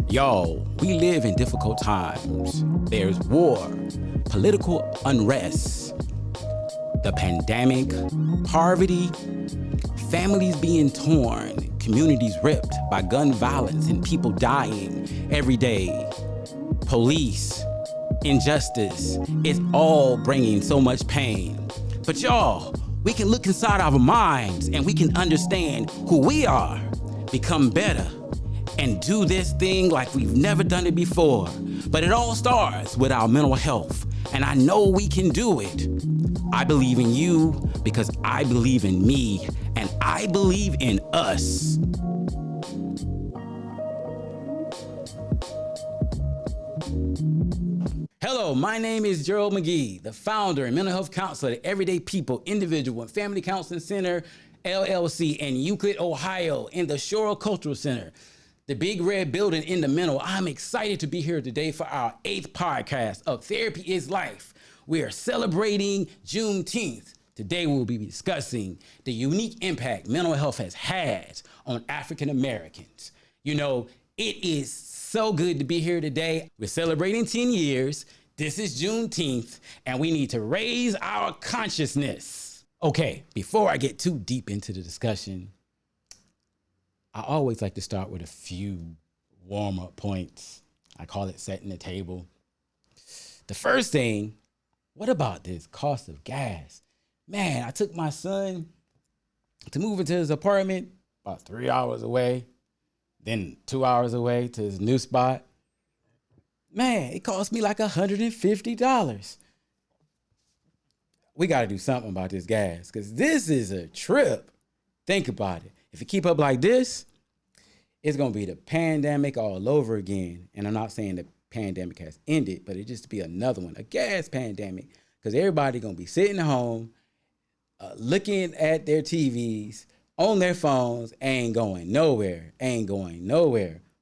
Y'all, we live in difficult times. There's war, political unrest, the pandemic, poverty, families being torn, communities ripped by gun violence and people dying every day, police, injustice. It's all bringing so much pain. But y'all, we can look inside our minds and we can understand who we are, become better, and do this thing like we've never done it before. But it all starts with our mental health, and I know we can do it. I believe in you because I believe in me, and I believe in us. Hello, my name is Gerald McGee, the founder and mental health counselor at Everyday People Individual and Family Counseling Center, LLC in Euclid, Ohio, in the Shore Cultural Center, the big red building in the middle. I'm excited to be here today for our 8th podcast of Therapy is Life. We are celebrating Juneteenth. Today we'll be discussing the unique impact mental health has had on African Americans. You know, it is so good to be here today. We're celebrating 10 years. This is Juneteenth, and we need to raise our consciousness. Okay, before I get too deep into the discussion, I always like to start with a few warm-up points. I call it setting the table. The first thing, what about this cost of gas? Man, I took my son to move into his apartment about 3 hours away, then 2 hours away to his new spot. Man, it cost me like $150. We got to do something about this gas because this is a trip. Think about it. If you keep up like this, it's going to be the pandemic all over again. And I'm not saying the pandemic has ended, but it just be another one, a gas pandemic, because everybody going to be sitting at home, looking at their TVs, on their phones, ain't going nowhere.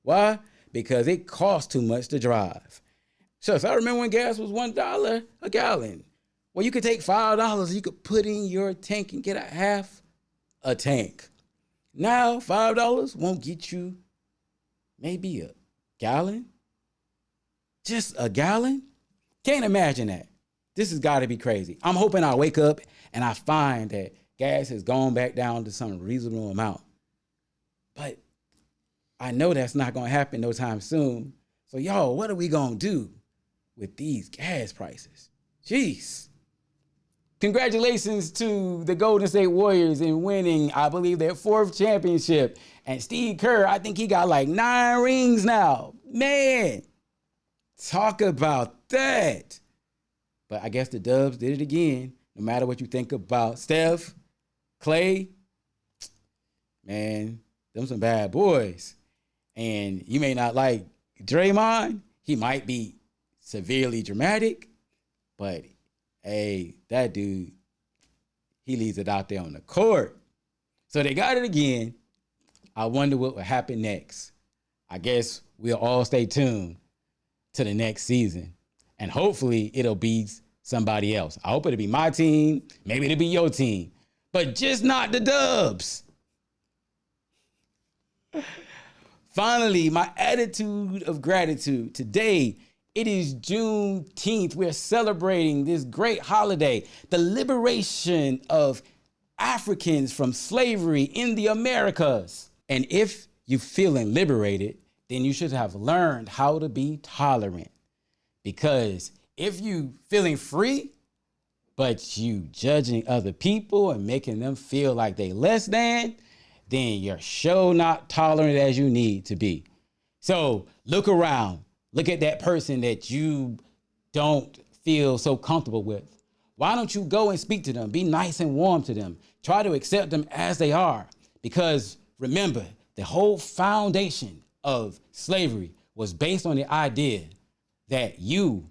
Why? Because it costs too much to drive. So I remember when gas was $1 a gallon. Well, you could take $5, you could put in your tank and get a half a tank. Now, $5 won't get you maybe a gallon. Just a gallon? Can't imagine that. This has got to be crazy. I'm hoping I wake up and I find that gas has gone back down to some reasonable amount. But I know that's not going to happen no time soon. So, y'all, what are we going to do with these gas prices? Jeez. Congratulations to the Golden State Warriors in winning, I believe, their 4th championship. And Steve Kerr, I think he got like 9 rings now. Man, talk about that. But I guess the Dubs did it again. No matter what you think about Steph, Clay, man, them some bad boys. And you may not like Draymond. He might be severely dramatic, but hey, that dude, he leaves it out there on the court. So they got it again. I wonder what will happen next. I guess we'll all stay tuned to the next season. And hopefully it'll be somebody else. I hope it'll be my team. Maybe it'll be your team. But just not the Dubs. Finally, my attitude of gratitude. Today, it is Juneteenth. We're celebrating this great holiday, the liberation of Africans from slavery in the Americas. And if you're feeling liberated, then you should have learned how to be tolerant. Because if you feeling free, but you judging other people and making them feel like they less than, then you're sure not tolerant as you need to be. So look around. Look at that person that you don't feel so comfortable with. Why don't you go and speak to them? Be nice and warm to them. Try to accept them as they are. Because remember, the whole foundation of slavery was based on the idea that you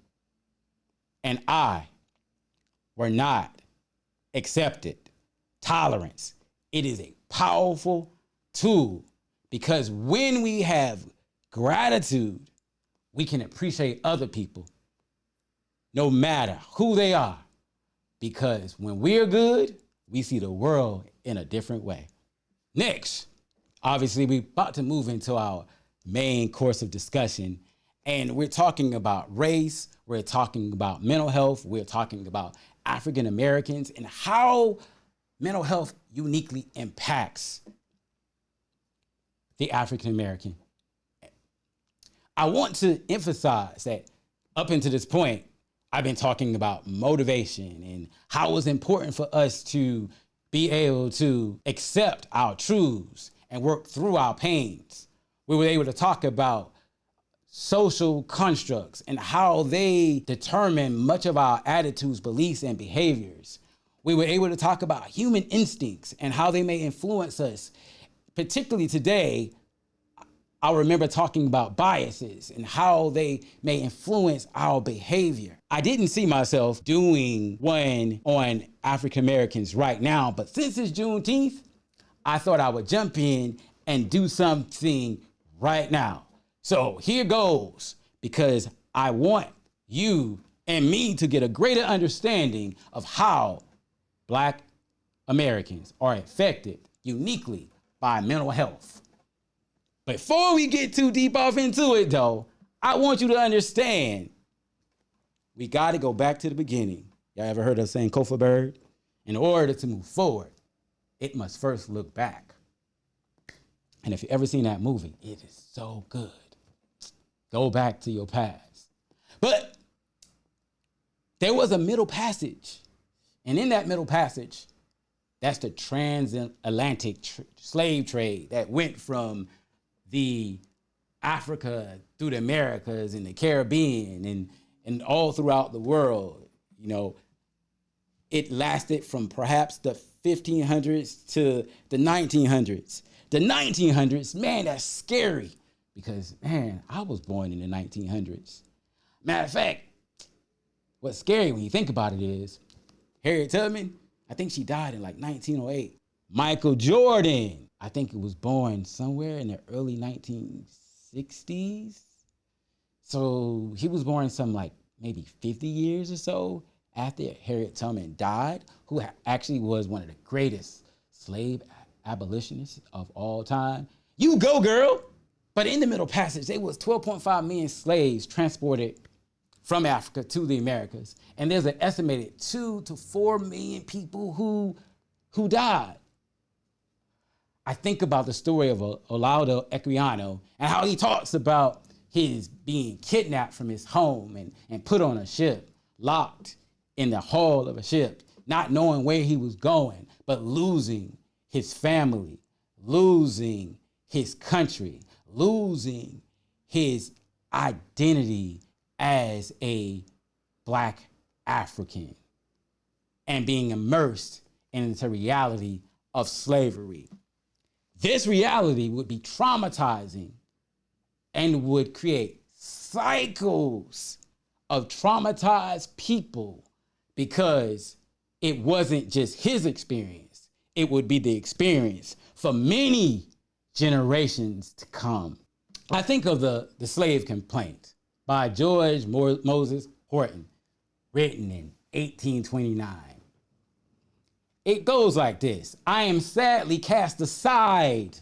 and I were not accepted. Tolerance. It is a powerful tool because when we have gratitude, we can appreciate other people no matter who they are. Because when we're good, we see the world in a different way. Next, obviously, we're about to move into our main course of discussion, and we're talking about race, we're talking about mental health, we're talking about African Americans and how mental health uniquely impacts the African American. I want to emphasize that up until this point, I've been talking about motivation and how it's important for us to be able to accept our truths and work through our pains. We were able to talk about social constructs and how they determine much of our attitudes, beliefs, and behaviors. We were able to talk about human instincts and how they may influence us. Particularly today, I remember talking about biases and how they may influence our behavior. I didn't see myself doing one on African Americans right now, but since it's Juneteenth, I thought I would jump in and do something right now. So here goes, because I want you and me to get a greater understanding of how Black Americans are affected uniquely by mental health. Before we get too deep off into it, though, I want you to understand, we got to go back to the beginning. Y'all ever heard of saying Kofa Bird? In order to move forward, it must first look back. And if you've ever seen that movie, it is so good. Go back to your past. But there was a middle passage. And in that middle passage, that's the transatlantic slave trade that went from the Africa through the Americas and the Caribbean and all throughout the world. You know, it lasted from perhaps the 1500s to the 1900s. The 1900s, man, that's scary because, man, I was born in the 1900s. Matter of fact, what's scary when you think about it is Harriet Tubman, I think she died in like 1908. Michael Jordan, I think he was born somewhere in the early 1960s. So he was born some like maybe 50 years or so after Harriet Tubman died, who actually was one of the greatest slave abolitionists of all time. You go, girl. But in the Middle Passage, there was 12.5 million slaves transported from Africa to the Americas. And there's an estimated 2 to 4 million people who died. I think about the story of Olaudah Equiano and how he talks about his being kidnapped from his home and put on a ship, locked in the hull of a ship, not knowing where he was going, but losing his family, losing his country, losing his identity as a Black African and being immersed into reality of slavery. This reality would be traumatizing and would create cycles of traumatized people because it wasn't just his experience. It would be the experience for many generations to come. I think of the Slave Complaint by George Moses Horton, written in 1829. It goes like this: I am sadly cast aside,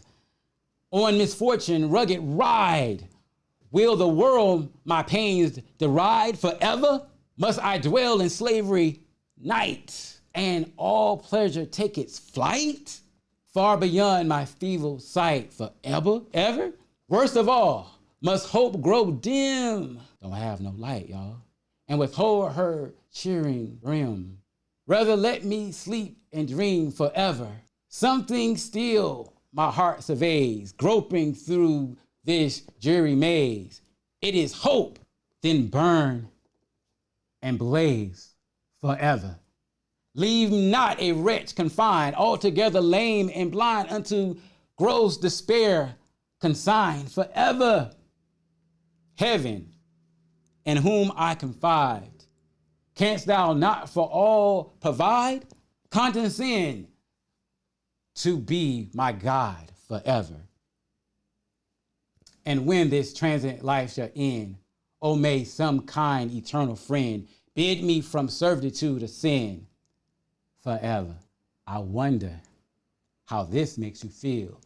on misfortune rugged ride. Will the world my pains deride forever? Must I dwell in slavery night, and all pleasure take its flight? Far beyond my feeble sight forever, ever? Worst of all, must hope grow dim? Don't have no light, y'all. And withhold her cheering rim. Rather let me sleep and dream forever. Something still my heart surveys, groping through this dreary maze. It is hope, then burn and blaze forever. Leave not a wretch confined, altogether lame and blind, unto gross despair consigned forever. Heaven, in whom I confide, canst thou not for all provide? Condescend to be my God forever. And when this transient life shall end, O may some kind eternal friend bid me from servitude to sin forever. I wonder how this makes you feel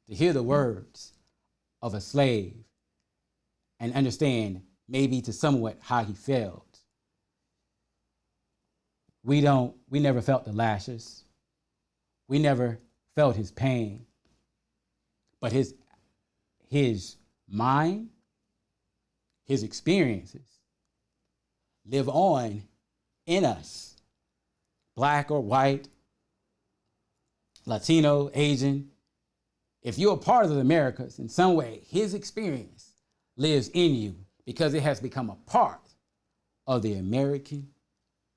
to hear the words of a slave and understand maybe to somewhat how he felt. We never felt the lashes. We never felt his pain. But his mind, his experiences live on in us. Black or white, Latino, Asian. If you're a part of the Americas in some way, his experience lives in you because it has become a part of the American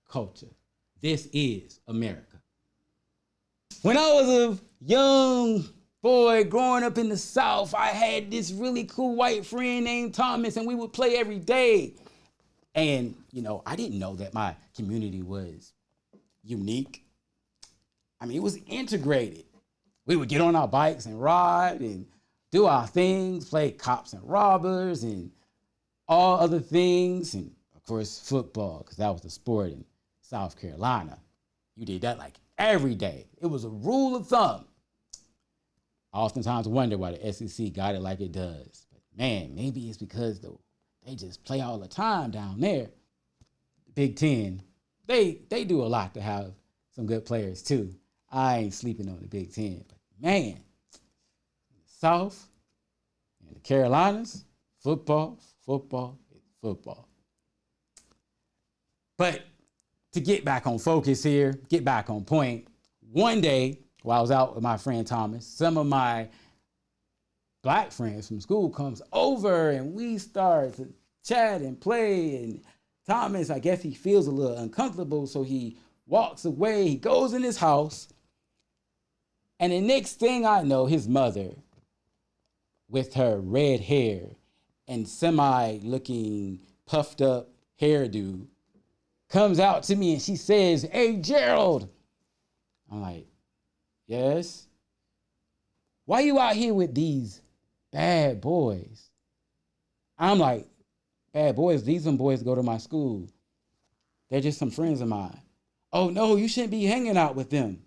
culture. This is America. When I was a young boy growing up in the South, I had this really cool white friend named Thomas, and we would play every day. And, I didn't know that my community was unique. I mean, it was integrated. We would get on our bikes and ride and do our things, play cops and robbers and all other things. And of course, football, because that was the sport in South Carolina. You did that like every day. It was a rule of thumb. I oftentimes wonder why the SEC got it like it does. But man, maybe it's because they just play all the time down there. The Big Ten, they do a lot to have some good players too. I ain't sleeping on the Big Ten, but man, the South and the Carolinas, football. But to get back on focus here, get back on point, one day while I was out with my friend Thomas, some of my black friends from school comes over and we start to chat and play, and Thomas, I guess he feels a little uncomfortable, so he walks away, he goes in his house, and the next thing I know, his mother, with her red hair and semi-looking puffed up hairdo, comes out to me and she says, "Hey, Gerald." I'm like, "Yes? Why you out here with these bad boys?" I'm like, "Bad boys? These some boys go to my school. They're just some friends of mine." "Oh no, you shouldn't be hanging out with them."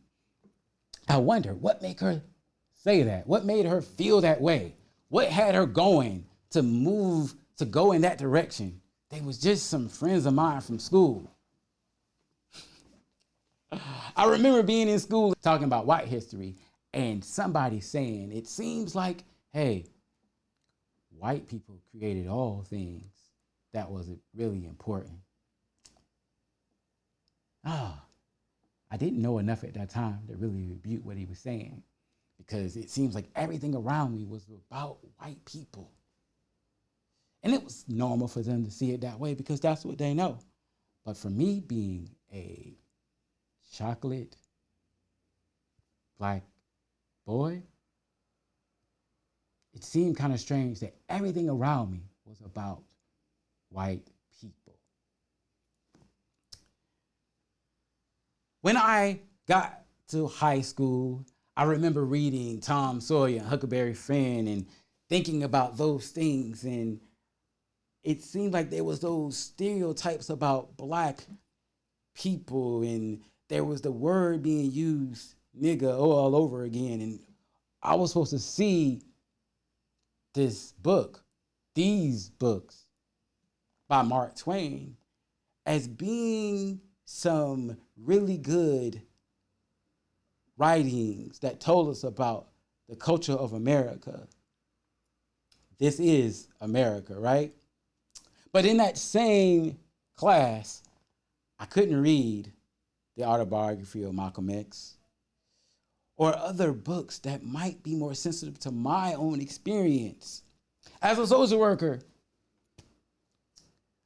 I wonder what made her say that? What made her feel that way? What had her going to go in that direction? They was just some friends of mine from school. I remember being in school talking about white history and somebody saying, it seems like, hey, white people created all things that was really important. I didn't know enough at that time to really rebuke what he was saying, because it seems like everything around me was about white people. And it was normal for them to see it that way because that's what they know. But for me, being a chocolate black boy, it seemed kind of strange that everything around me was about white people. When I got to high school, I remember reading Tom Sawyer and Huckleberry Finn and thinking about those things, and it seemed like there was those stereotypes about black people, and there was the word being used, nigga, all over again. And I was supposed to see these books by Mark Twain as being some really good writings that told us about the culture of America. This is America, right? But in that same class, I couldn't read the autobiography of Malcolm X or other books that might be more sensitive to my own experience. As a social worker,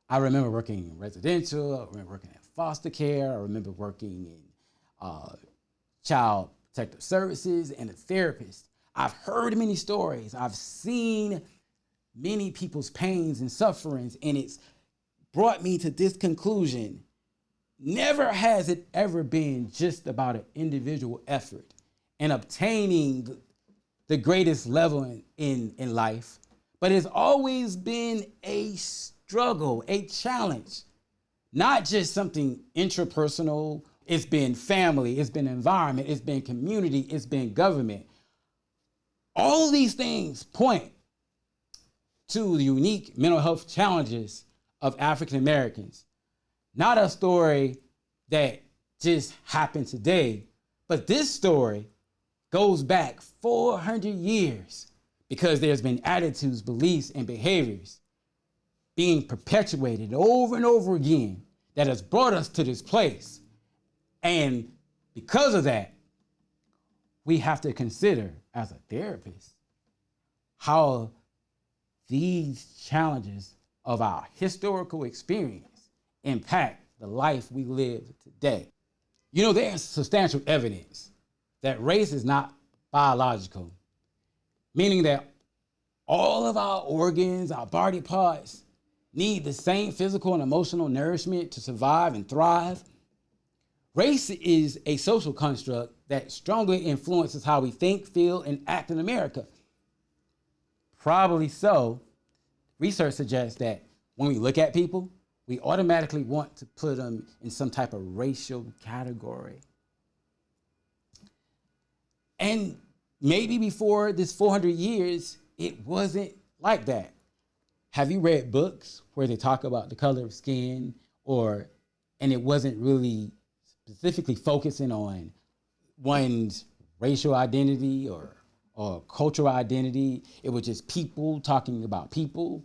I remember working in residential, I remember working in foster care, I remember working in child protective services, and a therapist. I've heard many stories. I've seen many people's pains and sufferings, and it's brought me to this conclusion. Never has it ever been just about an individual effort and obtaining the greatest level in life, but it's always been a struggle, a challenge, not just something intrapersonal. it's been family, it's been environment, it's been community, it's been government. All of these things point to the unique mental health challenges of African Americans. Not a story that just happened today, but this story goes back 400 years because there's been attitudes, beliefs, and behaviors being perpetuated over and over again that has brought us to this place. And because of that, we have to consider as a therapist how these challenges of our historical experience impact the life we live today. You know, there's substantial evidence that race is not biological, meaning that all of our organs, our body parts, need the same physical and emotional nourishment to survive and thrive. Race is a social construct that strongly influences how we think, feel, and act in America. Probably so. Research suggests that when we look at people, we automatically want to put them in some type of racial category. And maybe before this 400 years, it wasn't like that. Have you read books where they talk about the color of skin and it wasn't really specifically focusing on one's racial identity or cultural identity? It was just people talking about people.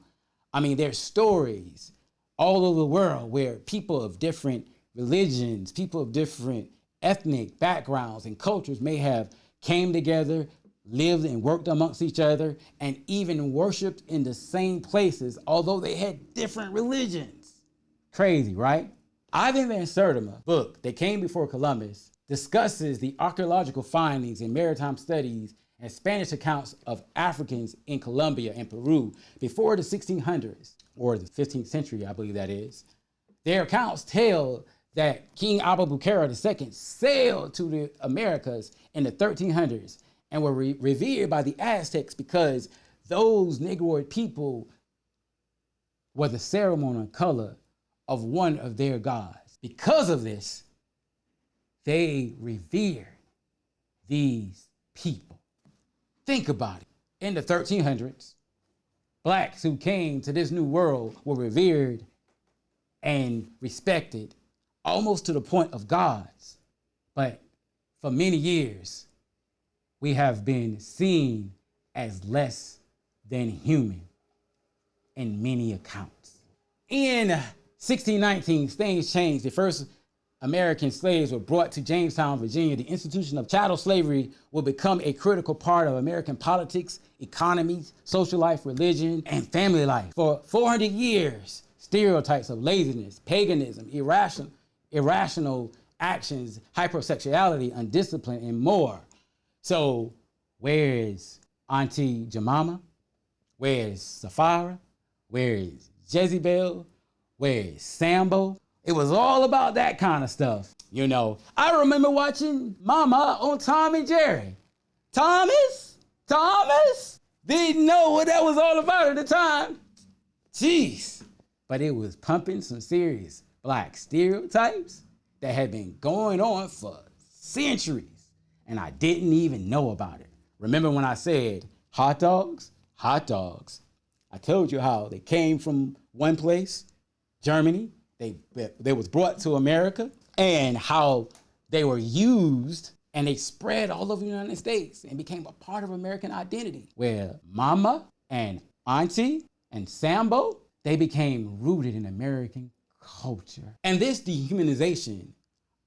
I mean, there's stories all over the world where people of different religions, people of different ethnic backgrounds and cultures may have came together, lived and worked amongst each other, and even worshiped in the same places, although they had different religions. Crazy, right? Ivan Van Sertima book that came before Columbus discusses the archaeological findings in maritime studies and Spanish accounts of Africans in Colombia and Peru before the 1600s, or the 15th century, I believe that is. Their accounts tell that King Albuquerque II sailed to the Americas in the 1300s and were revered by the Aztecs because those Negroid people were the ceremonial color of one of their gods. Because of this, they revered these people. Think about it. In the 1300s, blacks who came to this new world were revered and respected almost to the point of gods. But for many years, we have been seen as less than human in many accounts. In 1619, things changed. The first American slaves were brought to Jamestown, Virginia. The institution of chattel slavery will become a critical part of American politics, economy, social life, religion, and family life. For 400 years, stereotypes of laziness, paganism, irrational actions, hypersexuality, undiscipline, and more. So where is Auntie Jemima? Where is Sapphira? Where is Jezebel? Where is Sambo? It was all about that kind of stuff. You know, I remember watching Mama on Tom and Jerry. Thomas? Didn't know what that was all about at the time. Jeez. But it was pumping some serious black stereotypes that had been going on for centuries, and I didn't even know about it. Remember when I said hot dogs? Hot dogs. I told you how they came from one place, Germany. They was brought to America, and how they were used and they spread all over the United States and became a part of American identity, where Mama and Auntie and Sambo, they became rooted in American culture. And this dehumanization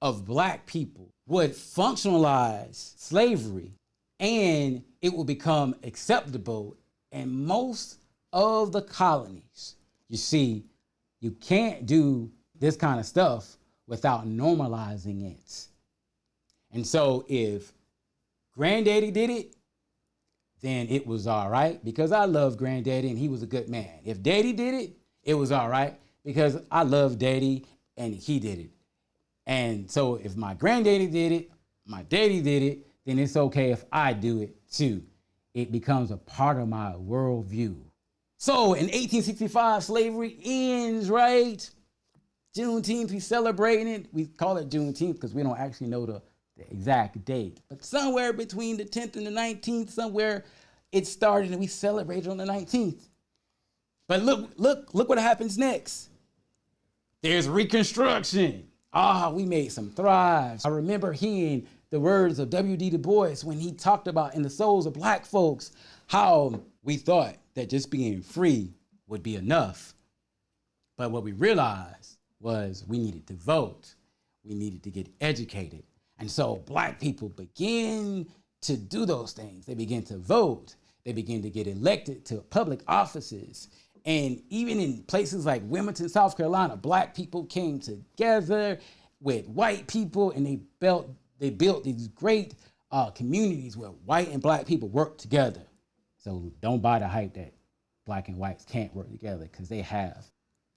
of black people would functionalize slavery, and it will become acceptable in most of the colonies. You see, you can't do this kind of stuff without normalizing it. And so if Granddaddy did it, then it was all right because I love Granddaddy and he was a good man. If Daddy did it, it was all right because I love Daddy and he did it. And so if my Granddaddy did it, my daddy did it, then it's okay if I do it too. It becomes a part of my worldview. So in 1865, slavery ends, right? Juneteenth, we celebrating it. We call it Juneteenth because we don't actually know the exact date. But somewhere between the 10th and the 19th, somewhere it started and we celebrated on the 19th. But look what happens next. There's Reconstruction. We made some thrives. I remember hearing the words of W.D. Du Bois when he talked about in the souls of black folks, how we thought that just being free would be enough. But what we realized was we needed to vote. We needed to get educated. And so black people begin to do those things. They begin to vote. They begin to get elected to public offices. And even in places like Wilmington, South Carolina, black people came together with white people and they built these great communities where white and black people work together. So don't buy the hype that black and whites can't work together, because they have.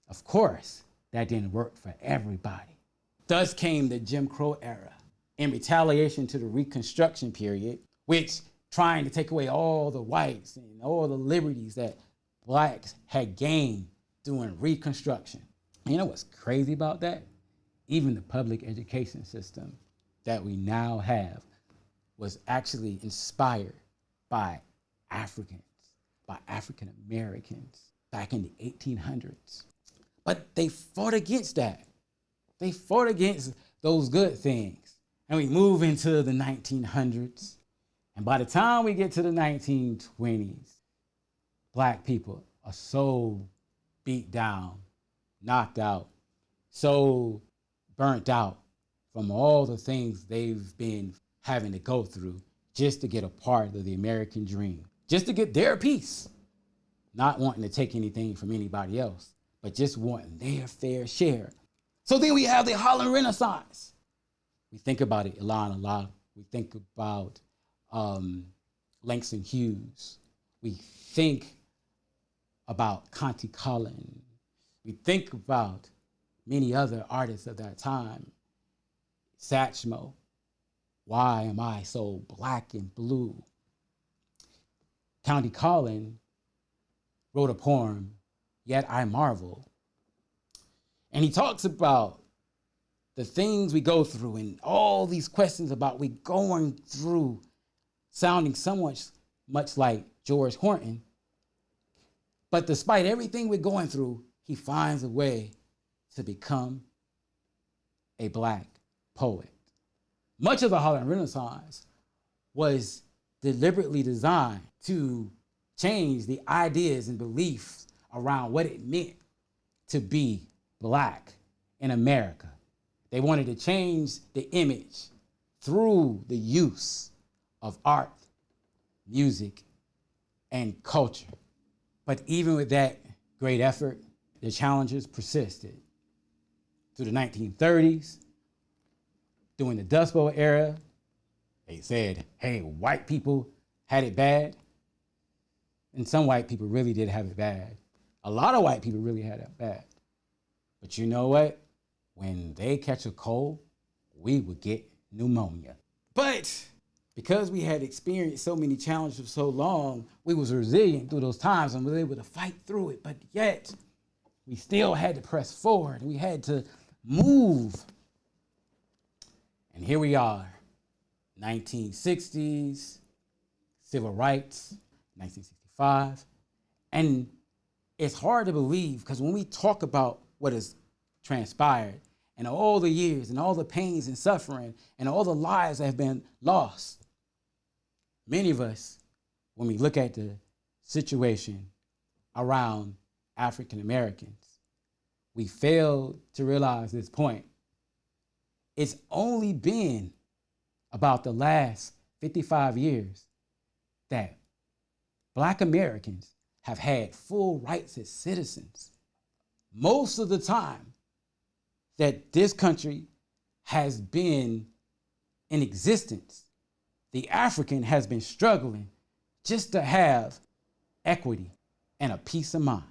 Of course, that didn't work for everybody. Thus came the Jim Crow era in retaliation to the Reconstruction period, which trying to take away all the whites and all the liberties that blacks had gained during Reconstruction. You know what's crazy about that? Even the public education system that we now have was actually inspired by Africans, by African Americans back in the 1800s. But they fought against that. They fought against those good things. And we move into the 1900s. And by the time we get to the 1920s, black people are so beat down, knocked out, so burnt out from all the things they've been having to go through just to get a part of the American dream, just to get their piece, not wanting to take anything from anybody else, but just wanting their fair share. So then we have the Harlem Renaissance. We think about it, Ilana Locke. We think about Langston Hughes. We think about Conti Collin. We think about many other artists of that time. Satchmo, Why Am I So Black and Blue? Conti Collin wrote a poem, Yet I Marvel. And he talks about the things we go through and all these questions about we going through, sounding somewhat much like George Horton. But despite everything we're going through, he finds a way to become a black poet. Much of the Harlem Renaissance was deliberately designed to change the ideas and beliefs around what it meant to be black in America. They wanted to change the image through the use of art, music, and culture. But even with that great effort, the challenges persisted. Through the 1930s, during the Dust Bowl era, they said, hey, white people had it bad. And some white people really did have it bad. A lot of white people really had it bad. But you know what? When they catch a cold, we would get pneumonia. But because we had experienced so many challenges for so long, we was resilient through those times and was able to fight through it. But yet, we still had to press forward. We had to move. And here we are, 1960s, civil rights, 1965. And it's hard to believe, because when we talk about what has transpired and all the years and all the pains and suffering and all the lives that have been lost, many of us, when we look at the situation around African Americans, we fail to realize this point. It's only been about the last 55 years that Black Americans have had full rights as citizens. Most of the time that this country has been in existence, the African has been struggling just to have equity and a peace of mind.